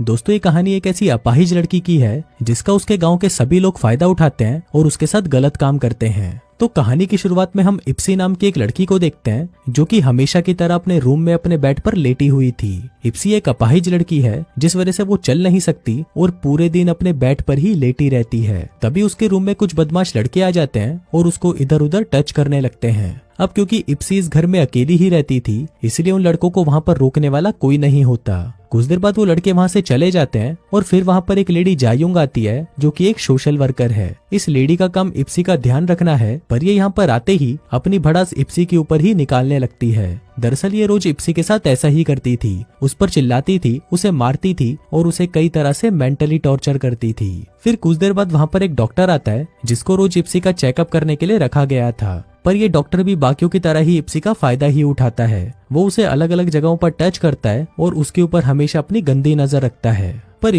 दोस्तों ये कहानी एक ऐसी अपाहिज लड़की की है जिसका उसके गांव के सभी लोग फायदा उठाते हैं और उसके साथ गलत काम करते हैं। तो कहानी की शुरुआत में हम इप्सी नाम की एक लड़की को देखते हैं जो कि हमेशा की तरह अपने रूम में अपने बेड पर लेटी हुई थी। इप्सी एक अपाहिज लड़की है जिस वजह से वो चल नहीं सकती और पूरे दिन अपने बेड पर ही लेटी रहती है। तभी उसके रूम में कुछ बदमाश लड़के आ जाते हैं और उसको इधर उधर टच करने लगते हैं। अब क्योंकि इप्सी इस घर में अकेली ही रहती थी इसलिए उन लड़कों को वहां पर रोकने वाला कोई नहीं होता। कुछ देर बाद वो लड़के वहां से चले जाते हैं और फिर वहां पर एक लेडी जायुंग आती है जो कि एक सोशल वर्कर है। इस लेडी का काम इप्सी का ध्यान रखना है, पर ये यहाँ पर आते ही अपनी भड़ास इप्सी के ऊपर ही निकालने लगती है। दरअसल ये रोज इप्सी के साथ ऐसा ही करती थी, उस पर चिल्लाती थी, उसे मारती थी और उसे कई तरह से मेंटली टॉर्चर करती थी। फिर कुछ देर बाद वहाँ पर एक डॉक्टर आता है जिसको रोज इप्सी का चेकअप करने के लिए रखा गया था, पर ये डॉक्टर भी बाकियों की तरह ही इप्सी का फायदा ही उठाता है। वो उसे अलग अलग जगहों पर टच करता है और उसके ऊपर हमेशा अपनी गंदी नजर रखता है। पर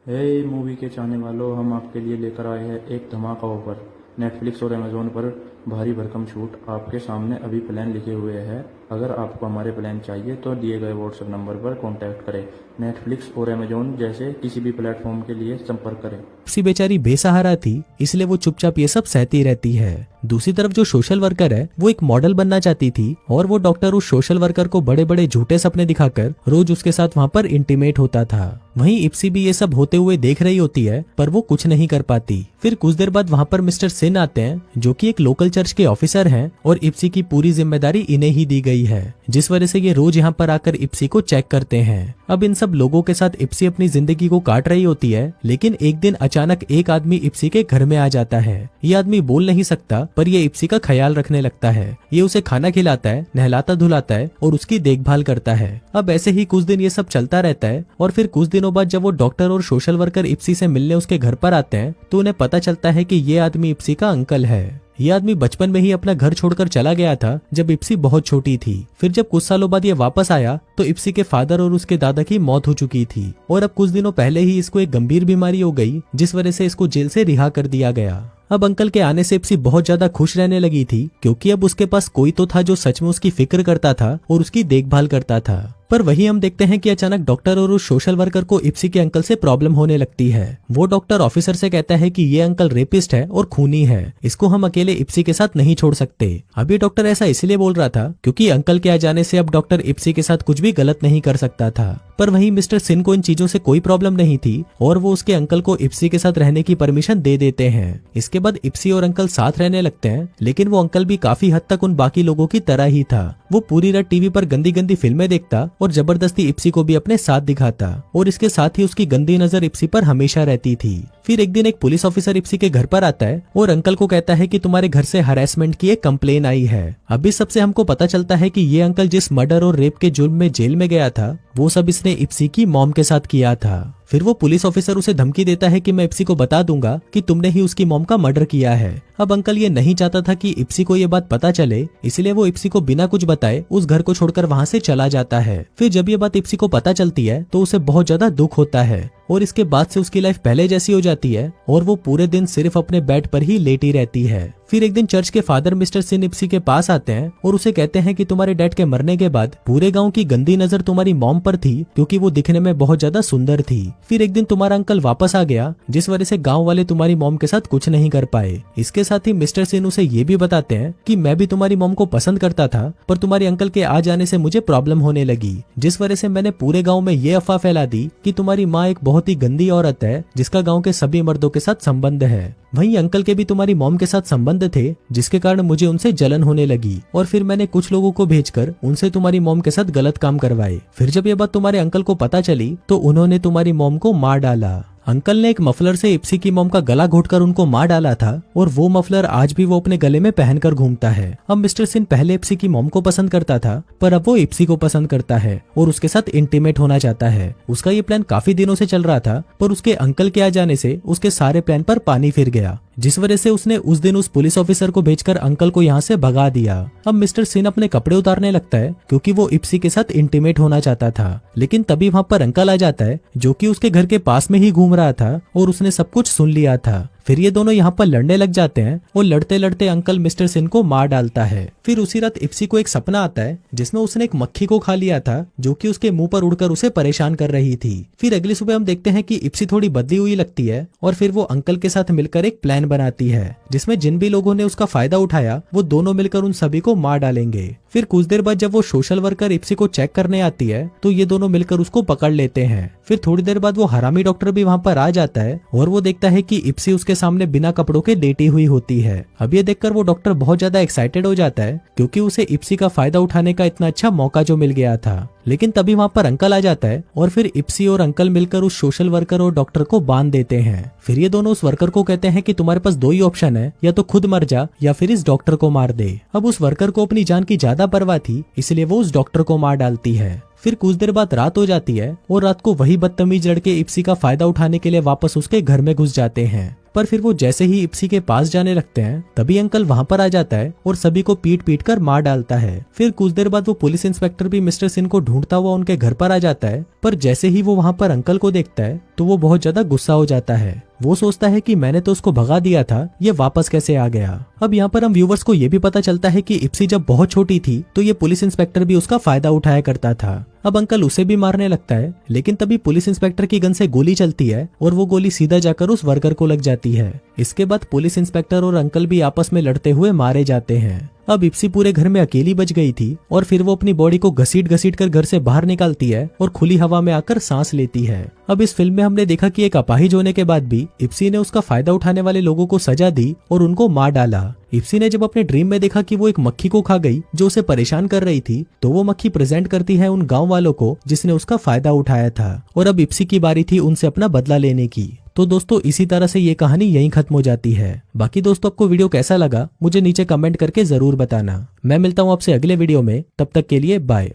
हे मूवी के चाहने वालों, हम आपके लिए लेकर आए हैं एक धमाका ऑफर। नेटफ्लिक्स और अमेजोन पर भारी भरकम छूट आपके सामने अभी प्लान लिखे हुए हैं। अगर आपको हमारे प्लान चाहिए तो दिए गए व्हाट्सएप नंबर पर कांटेक्ट करें। नेटफ्लिक्स और अमेजोन जैसे किसी भी प्लेटफॉर्म के लिए संपर्क करें। इप्सी बेचारी बेसहारा थी इसलिए वो चुपचाप ये सब सहती रहती है। दूसरी तरफ जो सोशल वर्कर है वो एक मॉडल बनना चाहती थी और वो डॉक्टर उस सोशल वर्कर को बड़े बड़े झूठे सपने दिखाकर रोज उसके साथ वहाँ पर इंटीमेट होता था। वहीं इप्सी भी ये सब होते हुए देख रही होती है पर वो कुछ नहीं कर पाती। फिर कुछ देर बाद वहाँ पर मिस्टर सिन आते हैं जो कि एक लोकल चर्च के ऑफिसर हैं और इप्सी की पूरी जिम्मेदारी इन्हें ही दी गई है, जिस वजह से ये रोज यहाँ पर आकर इप्सी को चेक करते हैं। अब इन सब लोगों के साथ इप्सी अपनी जिंदगी को काट रही होती है, लेकिन एक दिन अचानक एक आदमी इप्सी के घर में आ जाता है। ये आदमी बोल नहीं सकता पर ये इप्सी का ख्याल रखने लगता है। ये उसे खाना खिलाता है, नहलाता धुलाता है और उसकी देखभाल करता है। अब ऐसे ही कुछ दिन ये सब चलता रहता है और फिर कुछ दिनों बाद जब वो डॉक्टर और सोशल वर्कर इप्सी से मिलने उसके घर पर आते हैं तो उन्हें पता चलता है कि ये आदमी इप्सी का अंकल है। ये आदमी बचपन में ही अपना घर छोड़कर चला गया था जब इप्सी बहुत छोटी थी। फिर जब कुछ सालों बाद ये वापस आया तो इप्सी के फादर और उसके दादा की मौत हो चुकी थी और अब कुछ दिनों पहले ही इसको एक गंभीर बीमारी हो गई जिस वजह से इसको जेल से रिहा कर दिया गया। अब अंकल के आने से इप्सी बहुत ज्यादा खुश रहने लगी थी क्योंकि अब उसके पास कोई तो था जो सच में उसकी फिक्र करता था और उसकी देखभाल करता था। पर वही हम देखते हैं कि अचानक डॉक्टर और उस सोशल वर्कर को इप्सी के अंकल से प्रॉब्लम होने लगती है। वो डॉक्टर ऑफिसर से कहता है कि ये अंकल रेपिस्ट है और खूनी है, इसको हम अकेले इप्सी के साथ नहीं छोड़ सकते। अब ये डॉक्टर ऐसा इसलिए बोल रहा था क्योंकि अंकल के आ जाने से अब डॉक्टर इप्सी के साथ कुछ भी गलत नहीं कर सकता था। पर वहीं मिस्टर सिन को इन चीजों से कोई प्रॉब्लम नहीं थी और वो उसके अंकल को इप्सी के साथ रहने की परमिशन दे देते हैं। इसके बाद इप्सी और अंकल साथ रहने लगते हैं, लेकिन वो अंकल भी काफी हद तक उन बाकी लोगों की तरह ही था। वो पूरी रात टीवी पर गंदी गंदी फिल्में देखता और जबरदस्ती इप्सी को भी अपने साथ दिखाता और इसके साथ ही उसकी गंदी नजर इप्सी पर हमेशा रहती थी। फिर एक दिन एक पुलिस ऑफिसर इप्सी के घर पर आता है और अंकल को कहता है कि तुम्हारे घर से हरासमेंट की एक कंप्लेन आई है। अब इस सबसे हमको पता चलता है कि ये अंकल जिस मर्डर और रेप के जुर्म में जेल में गया था वो सब इसने इप्सी की मॉम के साथ किया था। फिर वो पुलिस ऑफिसर उसे धमकी देता है कि मैं इप्सी को बता दूंगा कि तुमने ही उसकी मॉम का मर्डर किया है। अब अंकल ये नहीं चाहता था कि इप्सी को ये बात पता चले, इसलिए वो इप्सी को बिना कुछ बताए उस घर को छोड़कर वहां से चला जाता है। फिर जब ये बात इप्सी को पता चलती है तो उसे बहुत ज्यादा दुख होता है और इसके बाद से उसकी लाइफ पहले जैसी हो जाती है और वो पूरे दिन सिर्फ अपने बेड पर ही लेटी रहती है। फिर एक दिन चर्च के फादर मिस्टर सिन इप्सी के पास आते हैं और उसे कहते हैं कि तुम्हारे डैड के मरने के बाद पूरे गांव की गंदी नजर तुम्हारी मॉम पर थी क्योंकि वो दिखने में बहुत ज्यादा सुंदर थी। फिर एक दिन तुम्हारा अंकल वापस आ गया जिस वजह से गांव वाले तुम्हारी मॉम के साथ कुछ नहीं कर पाए। इसके साथ ही मिस्टर सिन उसे ये भी बताते हैं कि मैं भी तुम्हारी मॉम को पसंद करता था पर तुम्हारे अंकल के आ जाने से मुझे प्रॉब्लम होने लगी, जिस वजह से मैंने पूरे गाँव में ये अफवाह फैला दी कि तुम्हारी माँ एक बहुत ही गंदी औरत है जिसका गाँव के सभी मर्दों के साथ संबंध है। वहीं अंकल के भी तुम्हारी मॉम के साथ संबंध थे जिसके कारण मुझे उनसे जलन होने लगी और फिर मैंने कुछ लोगों को भेजकर उनसे तुम्हारी मॉम के साथ गलत काम करवाए। फिर जब ये बात तुम्हारे अंकल को पता चली तो उन्होंने तुम्हारी मॉम को मार डाला। अंकल ने एक मफलर से इप्सी की मॉम का गला घोटकर उनको मार डाला था और वो मफलर आज भी वो अपने गले में पहनकर घूमता है। अब मिस्टर सिन पहले इप्सी की मॉम को पसंद करता था पर अब वो इप्सी को पसंद करता है और उसके साथ इंटीमेट होना चाहता है। उसका ये प्लान काफी दिनों से चल रहा था पर उसके अंकल के आ जाने से उसके सारे प्लान पर पानी फिर गया, जिस वजह से उसने उस दिन उस पुलिस ऑफिसर को भेजकर अंकल को यहाँ से भगा दिया। अब मिस्टर सिन अपने कपड़े उतारने लगता है क्योंकि वो इप्सी के साथ इंटीमेट होना चाहता था, लेकिन तभी वहाँ पर अंकल आ जाता है जो कि उसके घर के पास में ही घूम रहा था और उसने सब कुछ सुन लिया था। फिर ये दोनों यहाँ पर लड़ने लग जाते हैं और लड़ते लड़ते अंकल मिस्टर सिन को मार डालता है। फिर उसी रात इप्सी को एक सपना आता है जिसमें उसने एक मक्खी को खा लिया था जो कि उसके मुंह पर उड़कर उसे परेशान कर रही थी। फिर अगली सुबह हम देखते हैं कि इप्सी थोड़ी बदली हुई लगती है और फिर वो अंकल के साथ मिलकर एक प्लान बनाती है जिसमें जिन भी लोगों ने उसका फायदा उठाया वो दोनों मिलकर उन सभी को मार डालेंगे। फिर कुछ देर बाद जब वो सोशल वर्कर इप्सी को चेक करने आती है तो ये दोनों मिलकर उसको पकड़ लेते हैं। फिर थोड़ी देर बाद वो हरामी डॉक्टर भी वहाँ पर आ जाता है और वो देखता है कि इप्सी उसके सामने बिना कपड़ों के लेटी हुई होती है। अब ये देखकर वो डॉक्टर बहुत ज्यादा एक्साइटेड हो जाता है क्योंकि उसे इप्सी का फायदा उठाने का इतना अच्छा मौका जो मिल गया था। लेकिन तभी वहाँ पर अंकल आ जाता है और फिर इप्सी और अंकल मिलकर उस सोशल वर्कर और डॉक्टर को बांध देते हैं। फिर ये दोनों उस वर्कर को कहते हैं कि तुम्हारे पास दो ही ऑप्शन है, या तो खुद मर जा या फिर इस डॉक्टर को मार दे। अब उस वर्कर को अपनी जान की ज्यादा परवाह थी इसलिए वो उस डॉक्टर को मार डालती है। फिर कुछ देर बाद रात हो जाती है और रात को वही बदतमीज लड़के इप्सी का फायदा उठाने के लिए वापस उसके घर में घुस जाते हैं। पर फिर वो जैसे ही इप्सी के पास जाने लगते हैं तभी अंकल वहाँ पर आ जाता है और सभी को पीट पीट कर मार डालता है। फिर कुछ देर बाद वो पुलिस इंस्पेक्टर भी मिस्टर सिन को ढूंढता हुआ उनके घर पर आ जाता है, पर जैसे ही वो वहाँ पर अंकल को देखता है तो वो बहुत ज्यादा गुस्सा हो जाता है। वो सोचता है कि मैंने तो उसको भगा दिया था, ये वापस कैसे आ गया। अब यहाँ पर हम व्यूवर्स को ये भी पता चलता है कि इप्सी जब बहुत छोटी थी तो ये पुलिस इंस्पेक्टर भी उसका फायदा उठाया करता था। अब अंकल उसे भी मारने लगता है लेकिन तभी पुलिस इंस्पेक्टर की गन से गोली चलती है और वो गोली सीधा जाकर उस वर्कर को लग जाती है। इसके बाद पुलिस इंस्पेक्टर और अंकल भी आपस में लड़ते हुए मारे जाते हैं। अब इप्सी पूरे घर में अकेली बच गई थी और फिर वो अपनी बॉडी को घसीट घसीट कर घर से बाहर निकालती है और खुली हवा में आकर सांस लेती है। अब इस फिल्म में हमने देखा कि एक अपाहिज होने के बाद भी इप्सी ने उसका फायदा उठाने वाले लोगों को सजा दी और उनको मार डाला। इप्सी ने जब अपने ड्रीम में देखा कि वो एक मक्खी को खा गई जो उसे परेशान कर रही थी तो वो मक्खी प्रेजेंट करती है उन गांव वालों को जिसने उसका फायदा उठाया था और अब इप्सी की बारी थी उनसे अपना बदला लेने की। तो दोस्तों इसी तरह से ये कहानी यहीं खत्म हो जाती है। बाकी दोस्तों आपको वीडियो कैसा लगा मुझे नीचे कमेंट करके जरूर बताना। मैं मिलता हूँ आपसे अगले वीडियो में, तब तक के लिए बाय।